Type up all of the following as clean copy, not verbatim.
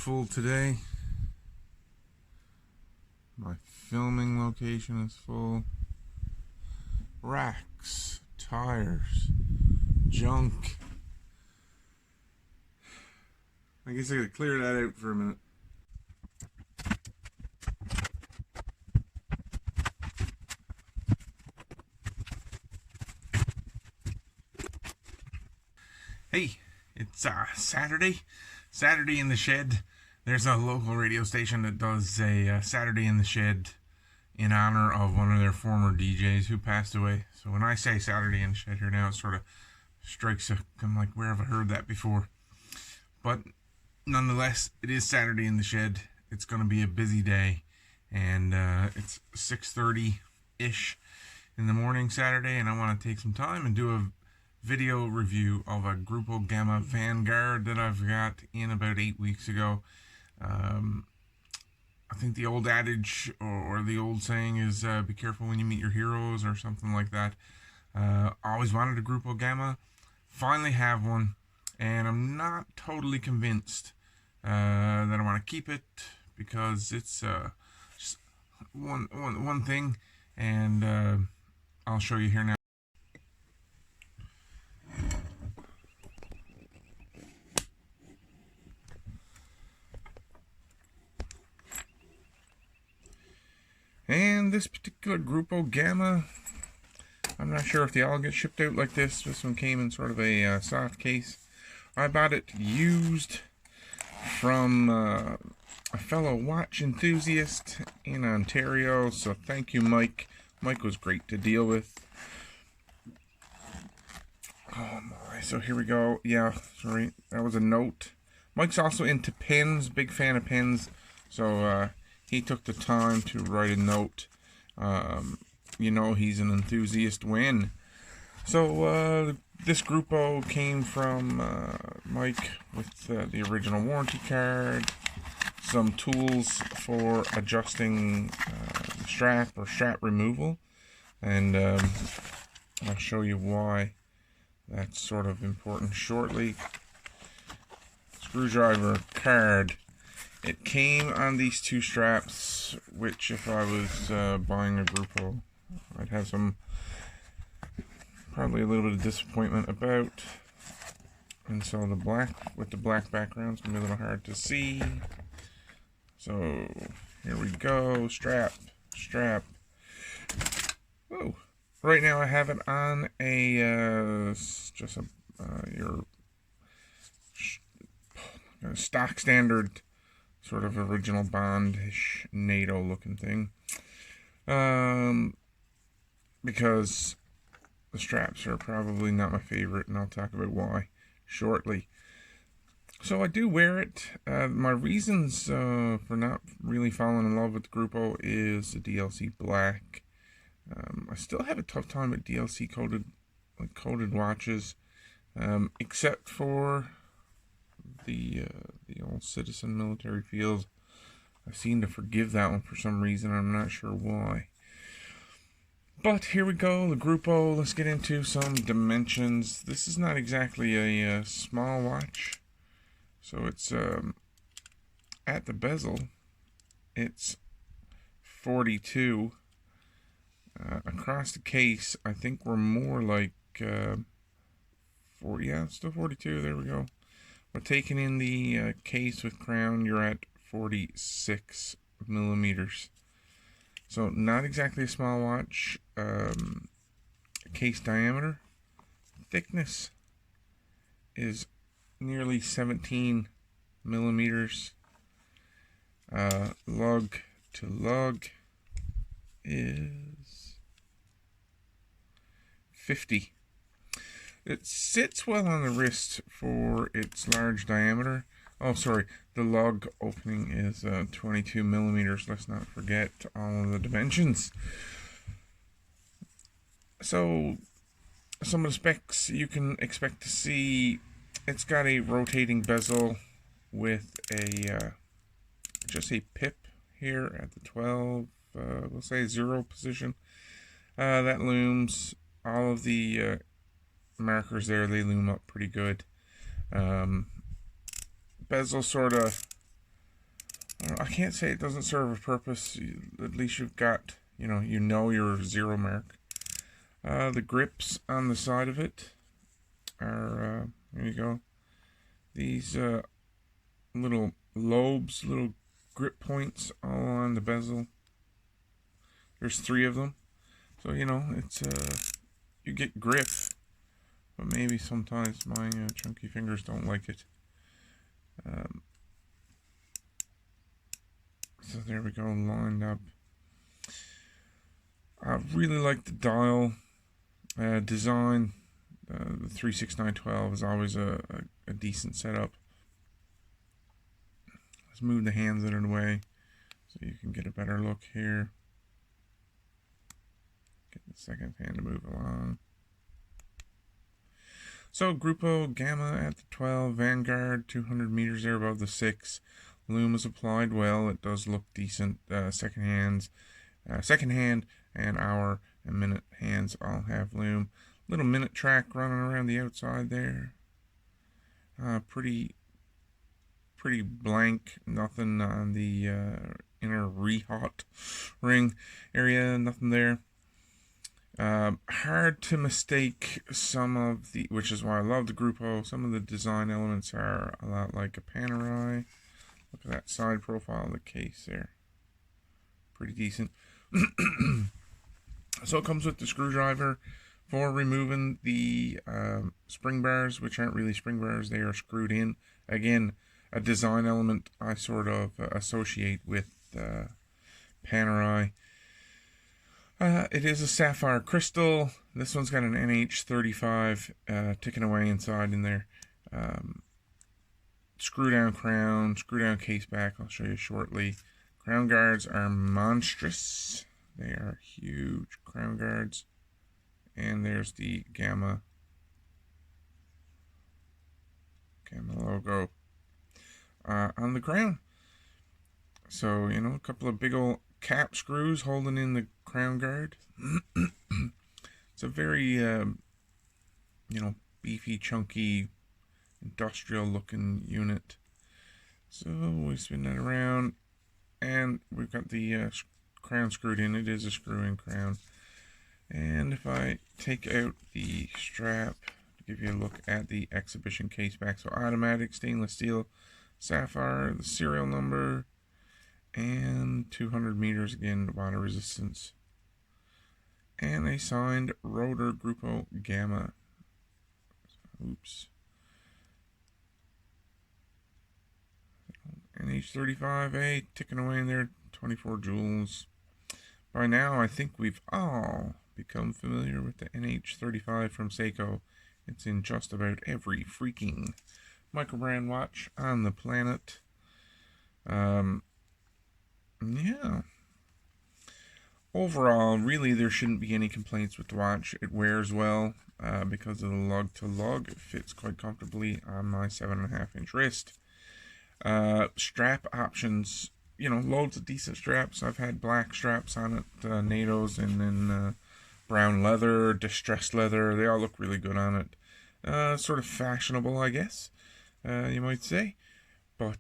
full today. My filming location is full. Racks, tires, junk. I guess I gotta clear that out for a minute. Hey, it's Saturday in the Shed. There's a local radio station that does a Saturday in the Shed in honor of one of their former DJs who passed away. So when I say Saturday in the Shed here now, it sort of strikes I'm like, where have I heard that before? But nonetheless, it is Saturday in the Shed. It's going to be a busy day, and it's 6:30-ish in the morning Saturday, and I want to take some time and do a video review of a Gruppo Gamma Vanguard that I've got in about 8 weeks ago. I think the old adage or the old saying is be careful when you meet your heroes, or something like that. Always wanted a Gruppo Gamma, finally have one, and I'm not totally convinced that I want to keep it, because it's just one thing, and I'll show you here now. And this particular Gruppo Gamma, I'm not sure if they all get shipped out like this. This one came in sort of a soft case. I bought it used from a fellow watch enthusiast in Ontario, so thank you, Mike. Mike was great to deal with. Oh my, so here we go. Yeah, sorry, that was a note. Mike's also into pens, big fan of pens, so he took the time to write a note. You know, he's an enthusiast when. So this Gruppo came from Mike with the original warranty card, some tools for adjusting strap or strap removal, and I'll show you why that's sort of important shortly. Screwdriver card. It came on these two straps, which if I was buying a Gruppo, I'd have probably a little bit of disappointment about. And so the black, with the black background, it's gonna be a little hard to see. So here we go, strap. Oh, right now I have it on a just your stock standard sort of original Bond-ish NATO looking thing, because the straps are probably not my favorite, and I'll talk about why shortly. So I do wear it. My reasons for not really falling in love with the Gruppo is the DLC black. I still have a tough time with DLC coated watches, except for the old Citizen military field. I seem to forgive that one for some reason. I'm not sure why. But here we go, the Gruppo. Let's get into some dimensions. This is not exactly a small watch. So it's at the bezel, it's 42. Across the case, I think we're more like 40. Yeah, it's still 42. There we go. But taking in the case with crown, you're at 46 millimeters. So not exactly a small watch. Case diameter, thickness is nearly 17 millimeters. Lug to lug is 50. It sits well on the wrist for its large diameter. Oh, sorry, the lug opening is 22 millimeters. Let's not forget all of the dimensions. So, some of the specs you can expect to see. It's got a rotating bezel with a just a pip here at the 12, we'll say 0 position. That looms. All of the markers there, they loom up pretty good. Bezel sort of I can't say it doesn't serve a purpose. At least you've got, you know your zero mark. The grips on the side of it are, there you go. These little lobes, little grip points all on the bezel. There's 3 of them. So, it's, you get grip. But maybe sometimes my chunky fingers don't like it. So there we go, lined up. I really like the dial design. The 36912 is always a decent setup. Let's move the hands out of the way so you can get a better look here. Get the second hand to move along. So Gruppo Gamma at the 12, Vanguard 200 meters there above the 6. Loom is applied well. It does look decent. Second hand and hour and minute hands all have loom. Little minute track running around the outside there. Pretty blank. Nothing on the inner re-hot ring area. Nothing there. Hard to mistake some of the, which is why I love the Gruppo. Some of the design elements are a lot like a Panerai. Look at that side profile of the case there. Pretty decent. So it comes with the screwdriver for removing the spring bars, which aren't really spring bars. They are screwed in. Again, a design element I sort of associate with Panerai. It is a sapphire crystal. This one's got an NH35 ticking away inside in there. Screw down crown, screw down case back. I'll show you shortly. Crown guards are monstrous. They are huge crown guards. And there's the Gamma logo on the crown. So, a couple of big old cap screws holding in the crown guard. It's a very, beefy, chunky, industrial looking unit. So we spin that around and we've got the crown screwed in. It is a screw-in crown. And if I take out the strap to give you a look at the exhibition case back, so automatic stainless steel sapphire, the serial number, and 200 meters again, water resistance, and a signed rotor Gruppo Gamma. Oops. NH35A ticking away in there, 24 joules. By now, I think we've all become familiar with the NH35 from Seiko. It's in just about every freaking microbrand watch on the planet. Yeah. Overall, really, there shouldn't be any complaints with the watch. It wears well because of the lug-to-lug. It fits quite comfortably on my 7.5-inch wrist. Strap options, loads of decent straps. I've had black straps on it, NATO's, and then brown leather, distressed leather. They all look really good on it. Sort of fashionable, I guess, you might say. But,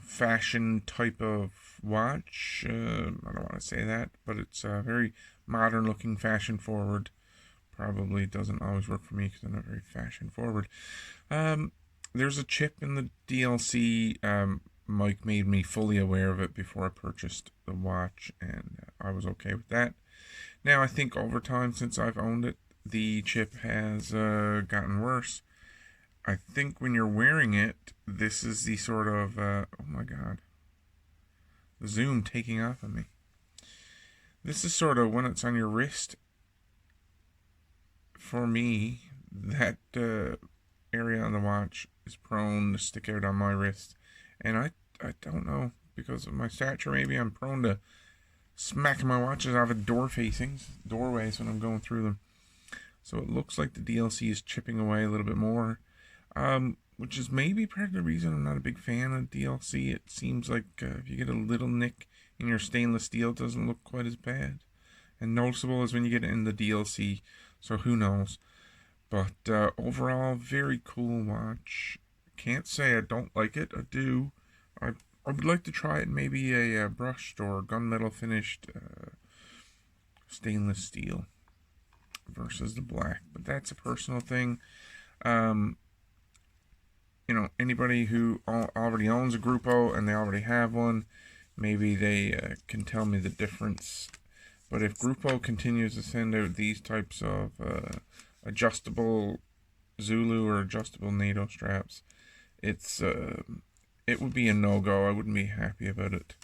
fashion type of watch. I don't want to say that, but it's very modern looking, fashion forward. Probably doesn't always work for me because I'm not very fashion forward. There's a chip in the DLC. Mike made me fully aware of it before I purchased the watch, and I was okay with that. Now, I think over time, since I've owned it, the chip has gotten worse. I think when you're wearing it, this is the sort of, oh my god, the zoom taking off on me. This is sort of when it's on your wrist. For me, that area on the watch is prone to stick out on my wrist. And I don't know, because of my stature, maybe I'm prone to smacking my watches out of doorways when I'm going through them. So it looks like the DLC is chipping away a little bit more. Which is maybe part of the reason I'm not a big fan of DLC. It seems like if you get a little nick in your stainless steel, it doesn't look quite as bad and noticeable as when you get it in the DLC. So who knows? But overall, very cool watch. Can't say I don't like it. I do. I would like to try it maybe a brushed or gunmetal finished stainless steel versus the black, but that's a personal thing. Um, anybody who already owns a Gruppo and they already have one, maybe they can tell me the difference. But if Gruppo continues to send out these types of adjustable Zulu or adjustable NATO straps, it would be a no-go. I wouldn't be happy about it.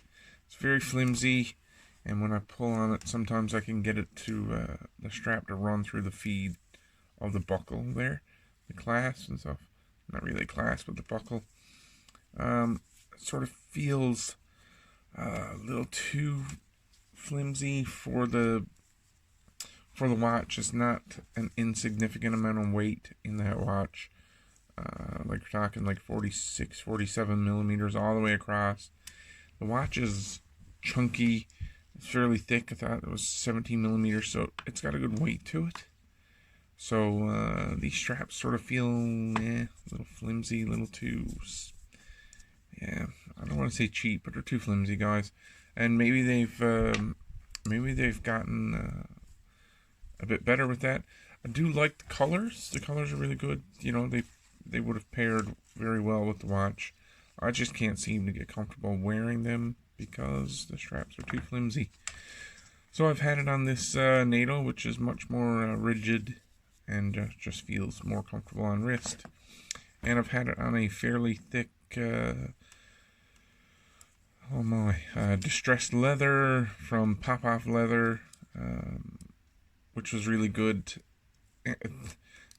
It's very flimsy, and when I pull on it, sometimes I can get it to the strap to run through the feed of the buckle there, the clasp and stuff. Not really clasp, but the buckle. It sort of feels a little too flimsy for the watch. It's not an insignificant amount of weight in that watch. Like we're talking like 46, 47 millimeters all the way across. The watch is chunky. It's fairly thick. I thought it was 17 millimeters, so it's got a good weight to it. So these straps sort of feel a little flimsy, a little too, I don't want to say cheap, but they're too flimsy, guys. And maybe they've gotten a bit better with that. I do like the colors. The colors are really good. They would have paired very well with the watch. I just can't seem to get comfortable wearing them because the straps are too flimsy. So I've had it on this NATO, which is much more rigid and just feels more comfortable on wrist. And I've had it on a fairly thick, distressed leather from Pop-Off Leather, which was really good.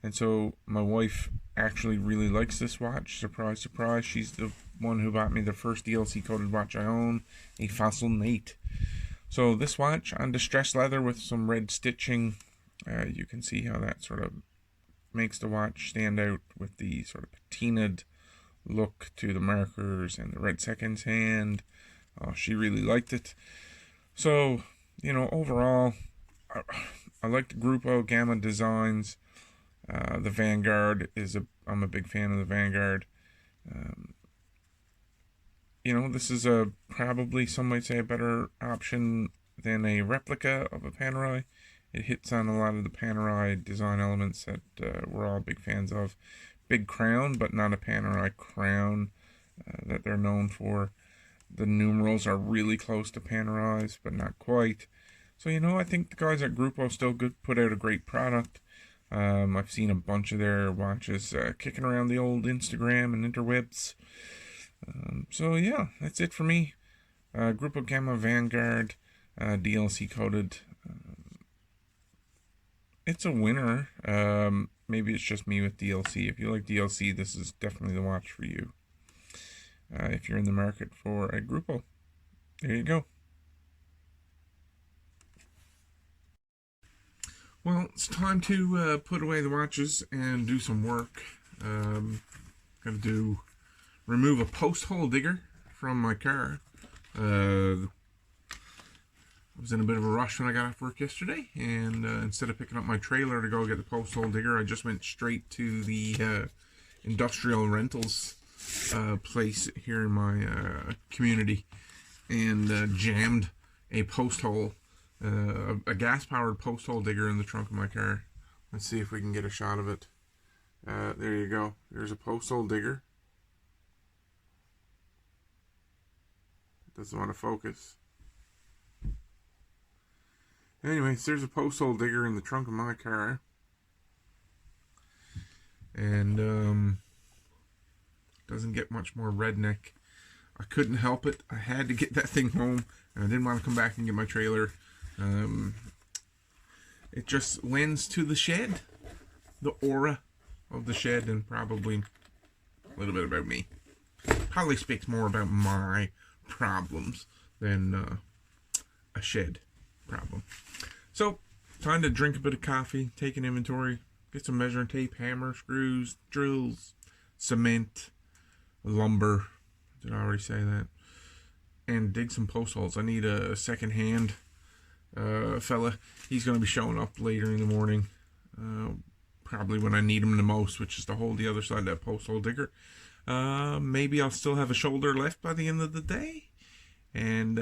And so my wife actually really likes this watch. Surprise, surprise. She's the one who bought me the first DLC coated watch I own, a Fossil Nate. So this watch on distressed leather with some red stitching, you can see how that sort of makes the watch stand out with the sort of patinaed look to the markers and the red seconds hand. She really liked it. So, overall, I like the Gruppo Gamma designs. The Vanguard I'm a big fan of the Vanguard. This is probably, some might say, a better option than a replica of a Panerai. It hits on a lot of the Panerai design elements that we're all big fans of. Big crown, but not a Panerai crown that they're known for. The numerals are really close to Panerai's, but not quite. So, I think the guys at Gruppo still put out a great product. I've seen a bunch of their watches kicking around the old Instagram and interwebs. So yeah, that's it for me. Gruppo Gamma Vanguard, DLC coated. It's a winner. Maybe it's just me with DLC. If you like DLC, this is definitely the watch for you. If you're in the market for a Gruppo, there you go. Well, it's time to put away the watches and do some work. Gotta remove a post hole digger from my car. I was in a bit of a rush when I got off work yesterday, and instead of picking up my trailer to go get the post hole digger, I just went straight to the industrial rentals place here in my community and jammed a post hole, a gas-powered post hole digger in the trunk of my car. Let's see if we can get a shot of it. There you go. There's a post hole digger. Doesn't want to focus. Anyways, there's a post hole digger in the trunk of my car. And doesn't get much more redneck. I couldn't help it. I had to get that thing home. And I didn't want to come back and get my trailer. It just lends to the shed, the aura of the shed, and probably a little bit about me. Probably speaks more about my problems than a shed problem. So, time to drink a bit of coffee, take an inventory, get some measuring tape, hammer, screws, drills, cement, lumber. Did I already say that? And dig some post holes. I need a second hand fella. He's going to be showing up later in the morning. Probably when I need him the most, which is to hold the other side of that post hole digger. Maybe I'll still have a shoulder left by the end of the day, and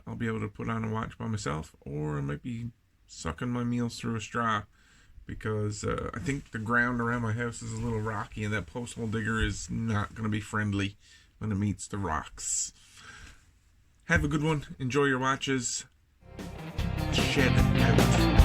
I'll be able to put on a watch by myself, or I might be sucking my meals through a straw, because I think the ground around my house is a little rocky, and that post hole digger is not going to be friendly when it meets the rocks. Have a good one. Enjoy your watches. Shed out.